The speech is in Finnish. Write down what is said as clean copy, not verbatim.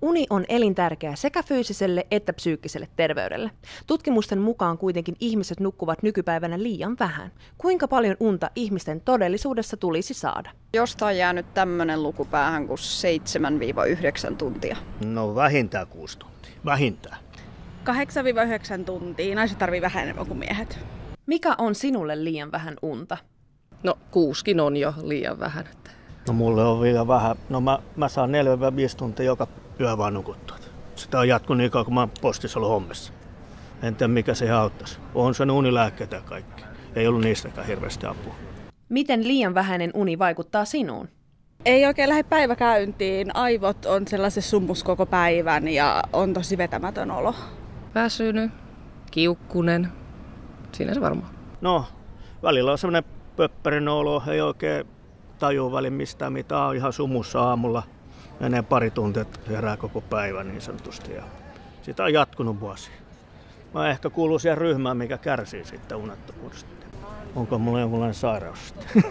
Uni on elintärkeä sekä fyysiselle että psyykkiselle terveydelle. Tutkimusten mukaan kuitenkin ihmiset nukkuvat nykypäivänä liian vähän. Kuinka paljon unta ihmisten todellisuudessa tulisi saada? Jostain on jäänyt tämmöinen luku päähän kuin 7-9 tuntia. No vähintään 6 tuntia. Vähintään. 8-9 tuntia. Naiset tarvii vähän enemmän kuin miehet. Mikä on sinulle liian vähän unta? No 6 on jo liian vähän. No mulle on vielä vähän. No mä saan 4-5 tuntia joka yö vaan nukuttua. Sitä on jatkunut niin kauan, kun mä oon postissa ollut hommissa. En tiedä mikä se auttaisi. On sen unilääkkeitä ja kaikki. Ei ollut niistäkään hirveästi apua. Miten liian vähäinen uni vaikuttaa sinuun? Ei oikein lähde päiväkäyntiin. Aivot on sellaisessa summus koko päivän ja on tosi vetämätön olo. Väsynyt, kiukkunen. Siinä se varmaan. No, välillä on semmoinen pöppärinen olo. Ei oikein tajua välin mistään mitään. On ihan sumussa aamulla. Menee pari tuntia, että herää koko päivän niin sanotusti. Ja sitä on jatkunut vuosia. Mä ehkä kuulun siihen ryhmään, mikä kärsii siitä unettomuudesta. Onko mulla jonkunlainen sairaus sitten?